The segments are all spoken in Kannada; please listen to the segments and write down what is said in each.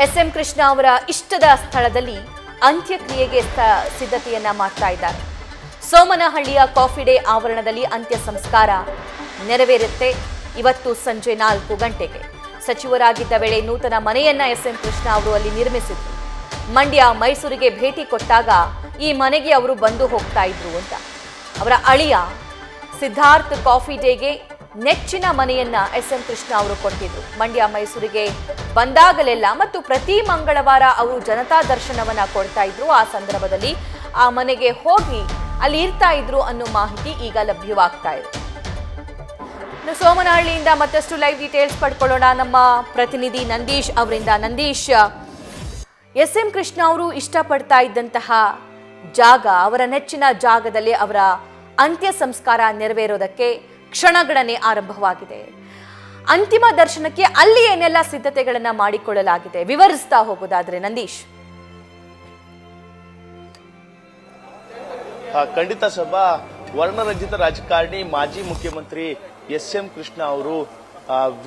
ಎಸ್ಎಂ ಕೃಷ್ಣ ಅವರ ಇಷ್ಟದ ಸ್ಥಳದಲ್ಲಿ ಅಂತ್ಯಕ್ರಿಯೆಗೆ ಸಿದ್ಧತೆಯನ್ನ ಮಾಡ್ತಾ ಇದ್ದಾರೆ. ಸೋಮನಹಳ್ಳಿಯ ಕಾಫಿ ಡೇ ಆವರಣದಲ್ಲಿ ಅಂತ್ಯ ಸಂಸ್ಕಾರ ನೆರವೇರುತ್ತೆ. ಇವತ್ತು ಸಂಜೆ 4 ಗಂಟೆಗೆ ಸಚಿವರಾಗಿದ್ದ ವೇಳೆ ನೂತನ ಮನೆಯನ್ನ ಎಸ್ಎಂ ಕೃಷ್ಣ ಅವರು ಅಲ್ಲಿ ನಿರ್ಮಿಸಿದ್ರು. ಮಂಡ್ಯ ಮೈಸೂರಿಗೆ ಭೇಟಿ ಕೊಟ್ಟಾಗ ಈ ಮನೆಗೆ ಅವರು ಬಂದು ಹೋಗ್ತಾ ಇದ್ರು ಅಂತ. ಅವರ ಅಳಿಯ ಸಿದ್ಧಾರ್ಥ್ ಕಾಫಿ ಡೇಗೆ ನೆಚ್ಚಿನ ಮನೆಯನ್ನ ಎಸ್ಎಂ ಕೃಷ್ಣ ಅವರು ಕೊಟ್ಟಿದ್ರು. ಮಂಡ್ಯ ಮೈಸೂರಿಗೆ ಬಂದಾಗಲೆಲ್ಲ ಮತ್ತು ಪ್ರತಿ ಮಂಗಳವಾರ ಅವರು ಜನತಾ ದರ್ಶನವನ್ನ ಕೊಡ್ತಾ ಇದ್ರು. ಆ ಸಂದರ್ಭದಲ್ಲಿ ಆ ಮನೆಗೆ ಹೋಗಿ ಅಲ್ಲಿ ಇರ್ತಾ ಇದ್ರು ಅನ್ನೋ ಮಾಹಿತಿ ಈಗ ಲಭ್ಯವಾಗ್ತಾ ಇದೆ. ಸೋಮನಹಳ್ಳಿಯಿಂದ ಮತ್ತಷ್ಟು ಲೈವ್ ಡೀಟೇಲ್ಸ್ ಪಡ್ಕೊಳ್ಳೋಣ ನಮ್ಮ ಪ್ರತಿನಿಧಿ ನಂದೀಶ್ ಅವರಿಂದ. ನಂದೀಶ್, ಎಸ್ಎಂ ಕೃಷ್ಣ ಅವರು ಇಷ್ಟಪಡ್ತಾ ಇದ್ದಂತಹ ಜಾಗ, ಅವರ ನೆಚ್ಚಿನ ಜಾಗದಲ್ಲಿ ಅವರ ಅಂತ್ಯ ಸಂಸ್ಕಾರ ನೆರವೇರೋದಕ್ಕೆ ಕ್ಷಣಗಣನೆ ಆರಂಭವಾಗಿದೆ. ಅಂತಿಮ ದರ್ಶನಕ್ಕೆ ಅಲ್ಲಿ ಏನೆಲ್ಲ ಸಿದ್ಧತೆಗಳನ್ನ ಮಾಡಿಕೊಳ್ಳಲಾಗಿದೆ ವಿವರಿಸ್ತಾ ಹೋಗೋದಾದ್ರೆ ನಂದೀಶ್. ಖಂಡಿತ ಸಭಾ, ವರ್ಣರಂಜಿತ ರಾಜಕಾರಣಿ ಮಾಜಿ ಮುಖ್ಯಮಂತ್ರಿ ಎಸ್ಎಂ ಕೃಷ್ಣ ಅವರು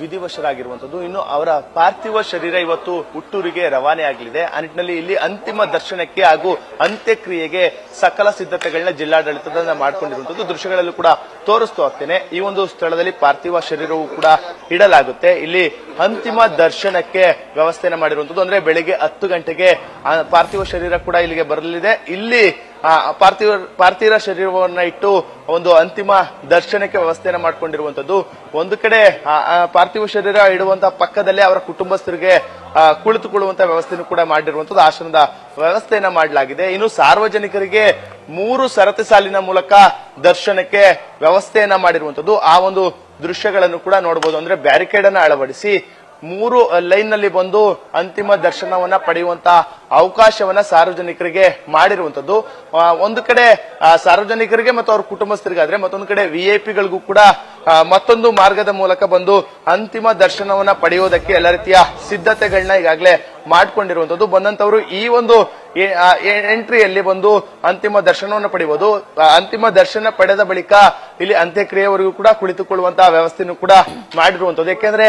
ವಿಧಿವಶರಾಗಿರುವಂತದ್ದು. ಇನ್ನು ಅವರ ಪಾರ್ಥಿವ ಶರೀರ ಇವತ್ತು ಹುಟ್ಟೂರಿಗೆ ರವಾನೆ ಆಗಲಿದೆ. ಆ ನಿಟ್ಟಿನಲ್ಲಿ ಇಲ್ಲಿ ಅಂತಿಮ ದರ್ಶನಕ್ಕೆ ಹಾಗೂ ಅಂತ್ಯಕ್ರಿಯೆಗೆ ಸಕಲ ಸಿದ್ಧತೆಗಳನ್ನ ಜಿಲ್ಲಾಡಳಿತದಿಂದ ಮಾಡಿಕೊಂಡಿರುವಂತದ್ದು ದೃಶ್ಯಗಳಲ್ಲೂ ಕೂಡ ತೋರಿಸ್ತಾ ಹೋಗ್ತೇನೆ. ಈ ಒಂದು ಸ್ಥಳದಲ್ಲಿ ಪಾರ್ಥಿವ ಶರೀರವೂ ಕೂಡ ಇಡಲಾಗುತ್ತೆ. ಇಲ್ಲಿ ಅಂತಿಮ ದರ್ಶನಕ್ಕೆ ವ್ಯವಸ್ಥೆಯನ್ನ ಮಾಡಿರುವಂತದ್ದು. ಅಂದ್ರೆ ಬೆಳಿಗ್ಗೆ 10 ಗಂಟೆಗೆ ಪಾರ್ಥಿವ ಶರೀರ ಕೂಡ ಇಲ್ಲಿಗೆ ಬರಲಿದೆ. ಇಲ್ಲಿ ಪಾರ್ಥಿವ ಶರೀರವನ್ನ ಇಟ್ಟು ಒಂದು ಅಂತಿಮ ದರ್ಶನಕ್ಕೆ ವ್ಯವಸ್ಥೆಯನ್ನ ಮಾಡಿಕೊಂಡಿರುವಂತದ್ದು. ಒಂದು ಕಡೆ ಪಾರ್ಥಿವ ಶರೀರ ಇಡುವಂತಹ ಪಕ್ಕದಲ್ಲೇ ಅವರ ಕುಟುಂಬಸ್ಥರಿಗೆ ಕುಳಿತುಕೊಳ್ಳುವಂತಹ ವ್ಯವಸ್ಥೆಯನ್ನು ಕೂಡ ಮಾಡಿರುವಂತದ್ದು. ಆಸನದ ವ್ಯವಸ್ಥೆಯನ್ನ ಮಾಡಲಾಗಿದೆ. ಇನ್ನು ಸಾರ್ವಜನಿಕರಿಗೆ 3 ಸರತಿ ಸಾಲಿನ ಮೂಲಕ ದರ್ಶನಕ್ಕೆ ವ್ಯವಸ್ಥೆಯನ್ನ ಮಾಡಿರುವಂತದ್ದು. ಆ ಒಂದು ದೃಶ್ಯಗಳನ್ನು ಕೂಡ ನೋಡಬಹುದು. ಅಂದ್ರೆ ಬ್ಯಾರಿಕೇಡ್ ಅನ್ನ ಅಳವಡಿಸಿ 3 ಲೈನ್ ನಲ್ಲಿ ಬಂದು ಅಂತಿಮ ದರ್ಶನವನ್ನ ಪಡೆಯುವಂತಹ ಅವಕಾಶವನ್ನ ಸಾರ್ವಜನಿಕರಿಗೆ ಮಾಡಿರುವಂತದ್ದು. ಒಂದು ಕಡೆ ಸಾರ್ವಜನಿಕರಿಗೆ ಮತ್ತು ಅವ್ರ ಕುಟುಂಬಸ್ಥರಿಗಾದ್ರೆ, ಮತ್ತೊಂದು ಕಡೆ ವಿಐಪಿಗಳಿಗೂ ಕೂಡ ಮತ್ತೊಂದು ಮಾರ್ಗದ ಮೂಲಕ ಬಂದು ಅಂತಿಮ ದರ್ಶನವನ್ನ ಪಡೆಯುವುದಕ್ಕೆ ಎಲ್ಲ ರೀತಿಯ ಸಿದ್ಧತೆಗಳನ್ನ ಈಗಾಗಲೇ ಮಾಡಿಕೊಂಡಿರುವಂತದ್ದು. ಬಂದಂತವರು ಈ ಒಂದು ಎಂಟ್ರಿಯಲ್ಲಿ ಬಂದು ಅಂತಿಮ ದರ್ಶನವನ್ನು ಪಡೆಯುವುದು. ಅಂತಿಮ ದರ್ಶನ ಪಡೆದ ಬಳಿಕ ಇಲ್ಲಿ ಅಂತ್ಯಕ್ರಿಯೆವರೆಗೂ ಕೂಡ ಕುಳಿತುಕೊಳ್ಳುವಂತಹ ವ್ಯವಸ್ಥೆಯನ್ನು ಕೂಡ ಮಾಡಿರುವಂತದ್ದು. ಯಾಕೆಂದ್ರೆ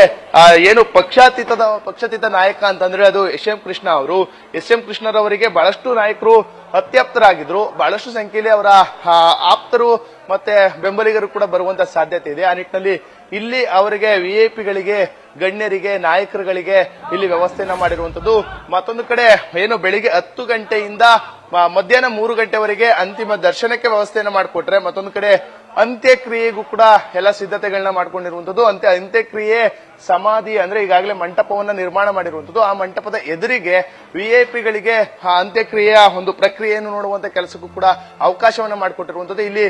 ಏನು ಪಕ್ಷಾತೀತ ನಾಯಕ ಅಂತಂದ್ರೆ ಅದು ಎಸ್ಎಂ ಕೃಷ್ಣ ಅವರು. ಎಸ್ಎಂ ಕೃಷ್ಣರವರಿಗೆ ಬಹಳಷ್ಟು ನಾಯಕರು ಅತ್ಯಾಪ್ತರಾಗಿದ್ರು. ಬಹಳಷ್ಟು ಸಂಖ್ಯೆಯಲ್ಲಿ ಅವರ ಆಪ್ತರು ಮತ್ತೆ ಬೆಂಬಲಿಗರು ಕೂಡ ಬರುವಂತಹ ಸಾಧ್ಯತೆ ಇದೆ. ಆ ನಿಟ್ಟಿನಲ್ಲಿ ಇಲ್ಲಿ ಅವರಿಗೆ ವಿಐಪಿಗಳಿಗೆ, ಗಣ್ಯರಿಗೆ, ನಾಯಕರುಗಳಿಗೆ ಇಲ್ಲಿ ವ್ಯವಸ್ಥೆಯನ್ನ ಮಾಡಿರುವಂತದ್ದು. ಮತ್ತೊಂದು ಕಡೆ ಏನು ಬೆಳಿಗ್ಗೆ 10 ಗಂಟೆಯಿಂದ ಮಧ್ಯಾಹ್ನ 3 ಗಂಟೆವರೆಗೆ ಅಂತಿಮ ದರ್ಶನಕ್ಕೆ ವ್ಯವಸ್ಥೆಯನ್ನ ಮಾಡಿಕೊಟ್ರೆ, ಮತ್ತೊಂದು ಕಡೆ ಅಂತ್ಯಕ್ರಿಯೆಗೂ ಕೂಡ ಎಲ್ಲ ಸಿದ್ಧತೆಗಳನ್ನ ಮಾಡ್ಕೊಂಡಿರುವಂತದ್ದು. ಅಂತ್ಯಕ್ರಿಯೆ ಸಮಾಧಿ ಅಂದ್ರೆ ಈಗಾಗಲೇ ಮಂಟಪವನ್ನ ನಿರ್ಮಾಣ ಮಾಡಿರುವಂತದ್ದು. ಆ ಮಂಟಪದ ಎದುರಿಗೆ ವಿಐಪಿಗಳಿಗೆ ಅಂತ್ಯಕ್ರಿಯೆಯ ಒಂದು ಪ್ರಕ್ರಿಯೆಯನ್ನು ನೋಡುವಂತ ಕೆಲಸಕ್ಕೂ ಕೂಡ ಅವಕಾಶವನ್ನ ಮಾಡಿಕೊಟ್ಟಿರುವಂತದ್ದು. ಇಲ್ಲಿ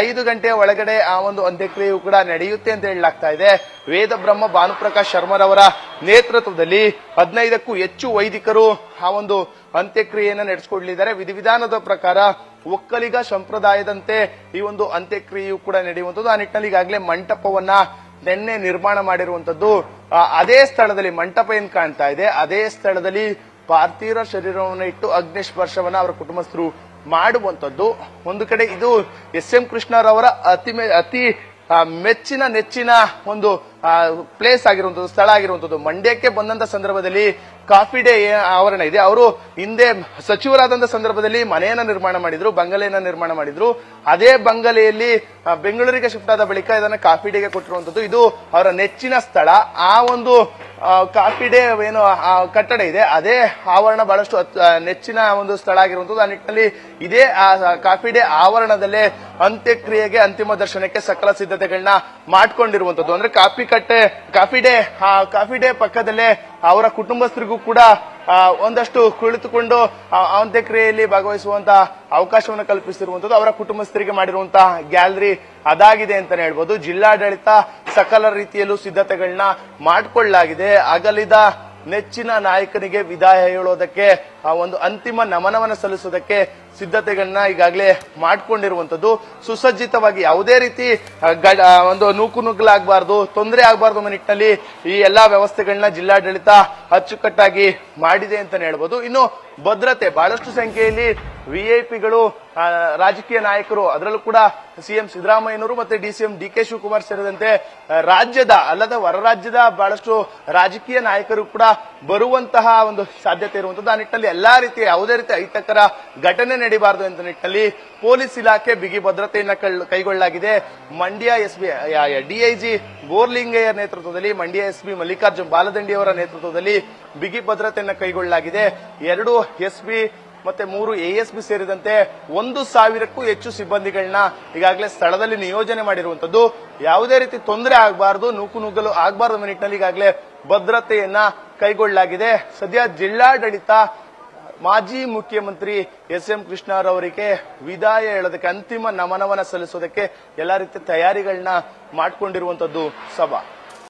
5 ಗಂಟೆಯ ಒಳಗಡೆ ಆ ಒಂದು ಅಂತ್ಯಕ್ರಿಯೆಯು ಕೂಡ ನಡೆಯುತ್ತೆ ಅಂತ ಹೇಳಲಾಗ್ತಾ ಇದೆ. ವೇದ ಬ್ರಹ್ಮ ಭಾನುಪ್ರಕಾಶ್ ಶರ್ಮರವರ ನೇತೃತ್ವದಲ್ಲಿ 15ಕ್ಕೂ ಹೆಚ್ಚು ವೈದಿಕರು ಆ ಒಂದು ಅಂತ್ಯಕ್ರಿಯೆಯನ್ನು ನಡೆಸಿಕೊಳ್ಳಲಿದ್ದಾರೆ. ವಿಧಿವಿಧಾನದ ಪ್ರಕಾರ ಒಕ್ಕಲಿಗ ಸಂಪ್ರದಾಯದಂತೆ ಈ ಒಂದು ಅಂತ್ಯಕ್ರಿಯೆಯು ಕೂಡ ನಡೆಯುವಂತದ್ದು. ಆ ನಿಟ್ಟಿನಲ್ಲಿ ಈಗಾಗಲೇ ಮಂಟಪವನ್ನ ನಿನ್ನೆ ನಿರ್ಮಾಣ ಮಾಡಿರುವಂತದ್ದು. ಅದೇ ಸ್ಥಳದಲ್ಲಿ ಮಂಟಪ ಏನ್ ಕಾಣ್ತಾ ಇದೆ, ಅದೇ ಸ್ಥಳದಲ್ಲಿ ಪಾರ್ಥಿವ ಶರೀರವನ್ನು ಇಟ್ಟು ಅಗ್ನಿಸ್ಪರ್ಶವನ್ನ ಅವರ ಕುಟುಂಬಸ್ಥರು ಮಾಡುವಂತದ್ದು. ಒಂದು ಕಡೆ ಇದು ಎಸ್ಎಂ ಕೃಷ್ಣರವರ ಅತಿ ನೆಚ್ಚಿನ ಒಂದು ಪ್ಲೇಸ್ ಆಗಿರುವಂತದ್ದು, ಸ್ಥಳ ಆಗಿರುವಂತದ್ದು. ಮಂಡ್ಯಕ್ಕೆ ಬಂದಂತ ಸಂದರ್ಭದಲ್ಲಿ ಕಾಫಿ ಡೇ ಆವರಣ ಇದೆ. ಅವರು ಹಿಂದೆ ಸಚಿವರಾದಂತ ಸಂದರ್ಭದಲ್ಲಿ ಮನೆಯನ್ನ ನಿರ್ಮಾಣ ಮಾಡಿದ್ರು, ಬಂಗಲೆಯನ್ನ ನಿರ್ಮಾಣ ಮಾಡಿದ್ರು. ಅದೇ ಬಂಗಲೆಯಲ್ಲಿ ಬೆಂಗಳೂರಿಗೆ ಶಿಫ್ಟ್ ಆದ ಬಳಿಕ ಇದನ್ನ ಕಾಫಿ ಡೇಗೆ ಕೊಟ್ಟಿರುವಂತದ್ದು. ಇದು ಅವರ ನೆಚ್ಚಿನ ಸ್ಥಳ. ಆ ಒಂದು ಕಾಫಿ ಡೇ ಏನು ಕಟ್ಟಡ ಇದೆ, ಅದೇ ಆವರಣ ಬಹಳಷ್ಟು ನೆಚ್ಚಿನ ಒಂದು ಸ್ಥಳ ಆಗಿರುವಂತದ್ದು. ಆ ನಿಟ್ಟಿನಲ್ಲಿ ಇದೇ ಕಾಫಿ ಡೇ ಆವರಣದಲ್ಲೇ ಅಂತ್ಯಕ್ರಿಯೆಗೆ, ಅಂತಿಮ ದರ್ಶನಕ್ಕೆ ಸಕಲ ಸಿದ್ಧತೆಗಳನ್ನ ಮಾಡ್ಕೊಂಡಿರುವಂತದ್ದು. ಅಂದ್ರೆ ಕಾಫಿ ಡೇ ಪಕ್ಕದಲ್ಲೇ ಅವರ ಕುಟುಂಬಸ್ಥರಿಗೂ ಕೂಡ ಒಂದಷ್ಟು ಕುಳಿತುಕೊಂಡು ಅಂತ್ಯಕ್ರಿಯೆಯಲ್ಲಿ ಭಾಗವಹಿಸುವಂತಹ ಅವಕಾಶವನ್ನು ಕಲ್ಪಿಸಿರುವಂತದ್ದು. ಅವರ ಕುಟುಂಬಸ್ಥರಿಗೆ ಮಾಡಿರುವಂತಹ ಗ್ಯಾಲರಿ ಅದಾಗಿದೆ ಅಂತಾನೆ ಹೇಳ್ಬೋದು. ಜಿಲ್ಲಾಡಳಿತ ಸಕಲ ರೀತಿಯಲ್ಲೂ ಸಿದ್ಧತೆಗಳನ್ನ ಮಾಡಿಕೊಳ್ಳಲಾಗಿದೆ. ಅಗಲಿದ ನೆಚ್ಚಿನ ನಾಯಕನಿಗೆ ವಿದಾಯ ಹೇಳೋದಕ್ಕೆ, ಒಂದು ಅಂತಿಮ ನಮನವನ್ನು ಸಲ್ಲಿಸೋದಕ್ಕೆ ಸಿದ್ಧತೆಗಳನ್ನ ಈಗಾಗಲೇ ಮಾಡಿಕೊಂಡಿರುವಂತದ್ದು. ಸುಸಜ್ಜಿತವಾಗಿ ಯಾವುದೇ ರೀತಿ ಒಂದು ನೂಕುನುಗ್ಗಲಾಗಬಾರ್ದು, ತೊಂದರೆ ಆಗಬಾರ್ದು ಅನ್ನೋ ನಿಟ್ಟಿನಲ್ಲಿ ಈ ಎಲ್ಲಾ ವ್ಯವಸ್ಥೆಗಳನ್ನ ಜಿಲ್ಲಾಡಳಿತ ಅಚ್ಚುಕಟ್ಟಾಗಿ ಮಾಡಿದೆ ಅಂತಾನೆ ಹೇಳ್ಬೋದು. ಇನ್ನು ಭದ್ರತೆ, ಬಹಳಷ್ಟು ಸಂಖ್ಯೆಯಲ್ಲಿ ವಿಐಪಿಗಳು, ರಾಜಕೀಯ ನಾಯಕರು, ಅದರಲ್ಲೂ ಕೂಡ ಸಿಎಂ ಸಿದ್ದರಾಮಯ್ಯನವರು ಮತ್ತೆ ಡಿಸಿಎಂ ಡಿಕೆ ಶಿವಕುಮಾರ್ ಸೇರಿದಂತೆ ರಾಜ್ಯದ ಅಲ್ಲದ ಹೊರ ರಾಜ್ಯದ ಬಹಳಷ್ಟು ರಾಜಕೀಯ ನಾಯಕರು ಕೂಡ ಬರುವಂತಹ ಒಂದು ಸಾಧ್ಯತೆ ಇರುವಂತದ್ದು. ಆ ನಿಟ್ಟಿನಲ್ಲಿ ಎಲ್ಲಾ ರೀತಿಯ ಯಾವುದೇ ರೀತಿಯ ಅಹಿತಕರ ಘಟನೆ ನಡೀಬಾರದು ಅಂತ ನಿಟ್ಟಿನಲ್ಲಿ ಪೊಲೀಸ್ ಇಲಾಖೆ ಬಿಗಿ ಭದ್ರತೆಯನ್ನ ಕೈಗೊಳ್ಳಲಾಗಿದೆ. ಮಂಡ್ಯ ಎಸ್ಪಿ ಡಿಐಜಿ ಬೋರ್ಲಿಂಗಯ್ಯ ನೇತೃತ್ವದಲ್ಲಿ, ಮಂಡ್ಯ ಎಸ್ಪಿ ಮಲ್ಲಿಕಾರ್ಜುನ್ ಬಾಲದಂಡಿ ಅವರ ನೇತೃತ್ವದಲ್ಲಿ ಬಿಗಿ ಭದ್ರತೆಯನ್ನ ಕೈಗೊಳ್ಳಲಾಗಿದೆ. 2 ಎಸ್ಪಿ ಮತ್ತೆ 3 ಎಎಸ್ಪಿ ಸೇರಿದಂತೆ 1,000ಕ್ಕೂ ಹೆಚ್ಚು ಸಿಬ್ಬಂದಿಗಳನ್ನ ಈಗಾಗಲೇ ಸ್ಥಳದಲ್ಲಿ ನಿಯೋಜನೆ ಮಾಡಿರುವಂತದ್ದು. ಯಾವುದೇ ರೀತಿ ತೊಂದರೆ ಆಗಬಾರದು, ನೂಕುನುಗ್ಗಲು ಆಗಬಾರದು ಅನ್ನೋ ನಿಟ್ಟಿನಲ್ಲಿ ಈಗಾಗಲೇ ಭದ್ರತೆಯನ್ನ ಕೈಗೊಳ್ಳಲಾಗಿದೆ. ಸದ್ಯ ಜಿಲ್ಲಾಡಳಿತ ಮಾಜಿ ಮುಖ್ಯಮಂತ್ರಿ ಎಸ್.ಎಂ. ಕೃಷ್ಣರವರಿಗೆ ವಿದಾಯ ಹೇಳೋದಕ್ಕೆ, ಅಂತಿಮ ನಮನವನ್ನ ಸಲ್ಲಿಸೋದಕ್ಕೆ ಎಲ್ಲಾ ರೀತಿಯ ತಯಾರಿಗಳನ್ನ ಮಾಡಿಕೊಂಡಿರುವಂತದ್ದು ಸಭಾ.